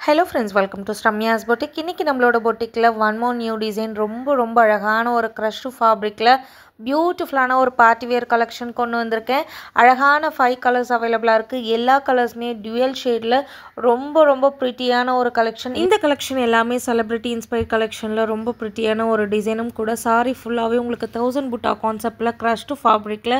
Hello friends, welcome to Ramya's Boutique. இன்னைக்கு நம்மளோட பொட்டிக்ல one more new design ரொம்ப அழகான ஒரு crushed fabricல பியூட்டிஃபுல்லான ஒரு பார்ட்டி வேர் கலெக்ஷன் கொண்டு வந்திருக்கேன். அழகான 5 கலர்ஸ் அவைலபிளா இருக்கு. எல்லா கலர்ஸ்மே டுவல் ஷேட்ல ரொம்ப பிரிட்டியான ஒரு கலெக்ஷன். இந்த கலெக்ஷன் எல்லாமே செலிபிரிட்டி இன்ஸ்பயர்ட் கலெக்ஷன்ல ரொம்ப பிரிட்டியான ஒரு டிசைனும் கூட. சாரி ஃபுல்லாவே உங்களுக்கு 1000 புட்டா கான்செப்ட்ல crushed fabricல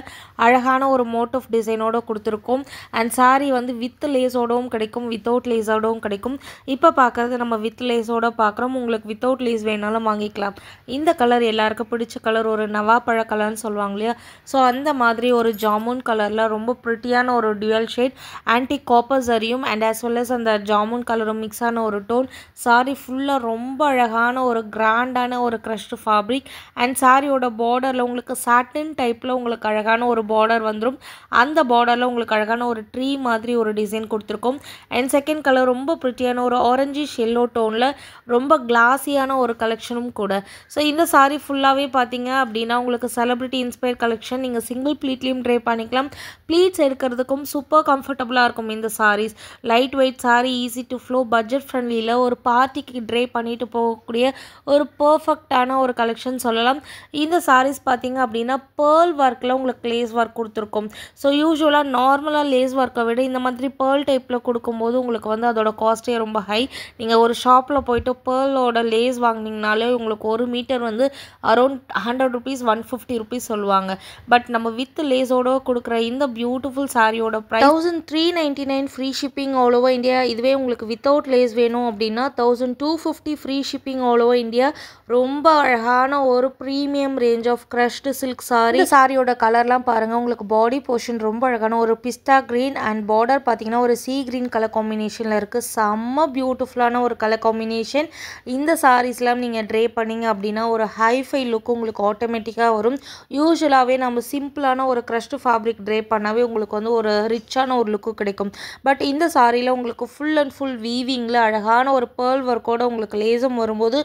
அழகான ஒரு மோட்டிவ் டிசைனோட கொடுத்திருக்கோம். அண்ட் சாரி வந்து வித் லேஸோடவும் கிடைக்கும், வித்தவுட் லேஸோடவும் கிடைக்கும். இப்போ பார்க்கறது நம்ம வித் லேஸோட பார்க்குறோம். உங்களுக்கு வித்தவுட் லேஸ் வேணாலும் வாங்கிக்கலாம். இந்த கலர் எல்லாருக்கும் பிடிச்ச கலர், ஒரு நவாப்பழ கலர்னு சொல்லுவாங்க இல்லையா, ஸோ அந்த மாதிரி ஒரு ஜாமுன் கலரில் ரொம்ப ப்ரிட்டியான ஒரு டுவல் ஷேட் ஆன்டி காப்பர் சரியும் அண்ட் ஆஸ் வெல் அஸ் அந்த ஜாமுன் கலரும் மிக்ஸ் ஆன ஒரு டோன். சாரி ஃபுல்லாக ரொம்ப அழகான ஒரு கிராண்டான ஒரு க்ரஷ்டு ஃபேப்ரிக். அண்ட் சாரியோட பார்டரில் உங்களுக்கு சாட்டின் டைப்பில் உங்களுக்கு அழகான ஒரு பார்டர் வந்துடும். அந்த பார்டரில் உங்களுக்கு அழகான ஒரு ட்ரீ மாதிரி ஒரு டிசைன் கொடுத்துருக்கோம். அண்ட் செகண்ட் கலர் ரொம்ப ப்ரிட்டியான ஒரு ஆரஞ்சு ஷெல்லோ டோனில் ரொம்ப கிளாஸியான ஒரு கலெக்ஷனும் கூட. ஸோ இந்த சாரி ஃபுல்லாகவே பார்த்தீங்க அப்படின்னா உங்களுக்கு செலிபிரிட்டி இன்ஸ்பயர் கலெக்ஷன். நீங்கள் சிங்கிள் ப்ளீட்லேயும் ட்ரை பண்ணிக்கலாம். ப்ளீட்ஸ் எடுக்கிறதுக்கும் சூப்பர் கம்ஃபர்டபுளாக இருக்கும் இந்த sarees. Light weight sari, easy to flow, budget ஃப்ரெண்ட்லியில் ஒரு பார்ட்டிக்கு ட்ரை பண்ணிட்டு போகக்கூடிய ஒரு பர்ஃபெக்டான ஒரு கலெக்ஷன் சொல்லலாம். இந்த சாரீஸ் பார்த்தீங்க அப்படின்னா பேர்ல் ஒர்க்கில் உங்களுக்கு லேஸ் ஒர்க் கொடுத்துருக்கோம். ஸோ யூஸ்வலாக நார்மலாக லேஸ் ஒர்க்கை விட இந்த மாதிரி பேர்ல் டைப்பில் கொடுக்கும்போது உங்களுக்கு வந்து அதோட காஸ்ட்டே ரொம்ப ஹை. நீங்கள் ஒரு ஷாப்பில் போய்ட்டு பேர்லோட லேஸ் வாங்கினீங்கனாலே உங்களுக்கு ஒரு மீட்டர் வந்து அரௌண்ட் 100 rupees 150 rupees சொல்லுவாங்க. பட் நம்ம வித் லேஸோட கொடுக்குற இந்த பியூட்டிஃபுல் சாரியோட price 1399 free shipping all over India. இதுவே உங்களுக்கு வித்தவுட் லேஸ் வேணும் அப்படின்னா 1250 ஃப்ரீ ஷிப்பிங் ஆல் ஓவர் இந்தியா. ரொம்ப அழகான ஒரு premium range of crushed silk sari. இந்த சாரியோட கலர்லாம் பாருங்கள். உங்களுக்கு பாடி போர்ஷன் ரொம்ப அழகான ஒரு பிஸ்தா க்ரீன் அண்ட் பார்டர் பார்த்தீங்கன்னா ஒரு சீ க்ரீன் கலர் காம்பினேஷனில் இருக்குது. செம்ம பியூட்டிஃபுல்லான ஒரு கலர் காம்பினேஷன். இந்த சாரீஸ்லாம் நீங்கள் ட்ரே பண்ணிங்க அப்படின்னா ஒரு ஹைஃபை லுக் உங்களுக்கு ஆட்டோமேட்டிக்காக வரும். யூஸ்வலாகவே நம்ம சிம்பிளான ஒரு க்ரஷ்டு ஃபேப்ரிக் ட்ரே பண்ணாவே உங்களுக்கு வந்து ஒரு ரிச்சான ஒரு லுக்கு கிடைக்கும். பட் இந்த சாரியில் உங்களுக்கு ஃபுல் அண்ட் ஃபுல் வீவிங்கில் அழகான ஒரு பேர்ல் ஒர்க்கோட உங்களுக்கு லேஸும் வரும்போது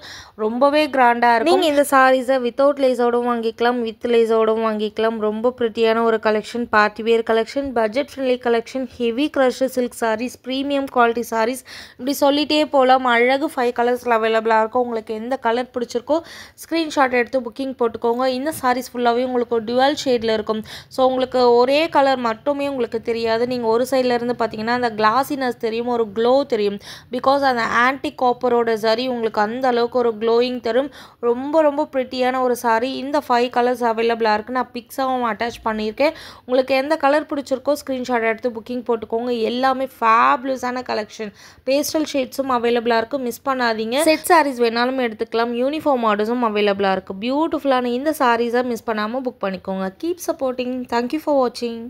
ரொம்பவே கிராண்டாக இருக்கும். நீங்கள் இந்த சாரீஸை வித்தவுட் லேஸோடவும் வாங்கிக்கலாம், வித் லேஸோடவும் வாங்கிக்கலாம். ரொம்ப ப்ரிட்டியான ஒரு collection, party wear collection, budget friendly collection, heavy crushed silk saris, premium quality saris, இப்படி சொல்லிட்டே போகலாம். அழகு 5 கலர்ஸில் அவைலபிளாக இருக்கும். உங்களுக்கு எந்த கலர் பிடிச்சிருக்கோ ஸ்க்ரீன்ஷாட் எடுத்து புக்கிங் போட்டுக்கோங்க. இந்த சாரீஸ் ஃபுல்லாகவே உங்களுக்கு டுவல் ஷேடில் இருக்கும். ஸோ உங்களுக்கு ஒரே கலர் மட்டுமே உங்களுக்கு தெரியாது. நீங்கள் ஒரு சைட்லேருந்து பார்த்தீங்கன்னா அந்த கிளாஸினஸ் தெரியும், ஒரு க்ளோ தெரியும். பிகாஸ் அந்த ஆன்டி காப்பரோட சரி உங்களுக்கு அந்த அளவுக்கு ஒரு க்ளோயிங் தரும். ரொம்ப ப்ரிட்டியான ஒரு சாரீ. இந்த 5 கலர்ஸ் அவைலபிளாக இருக்குது. நான் பிக்ஸாகவும் அட்டாச் பண்ணியிருக்கேன். உங்களுக்கு எந்த கலர் பிடிச்சிருக்கோ ஸ்க்ரீன்ஷாட் எடுத்து புக்கிங் போட்டுக்கோங்க. எல்லாமே ஃபேபுலஸான கலெக்ஷன். பேஸ்டல் ஷேட்ஸும் அவைலபிளாக இருக்குது, மிஸ் பண்ணாதீங்க. செட் சாரீஸ் வேணாலும் எடுத்துக்கலாம். யூனிஃபார்ம் ஆர்டர்ஸும் அவைலபிளாக இருக்குது. பியூட்டிஃபுல்லான இந்த சாரீஸை மிஸ் பண்ணாமல் புக் பண்ணிக்கோங்க. Keep supporting. தேங்க்யூ ஃபார் வாட்சிங்.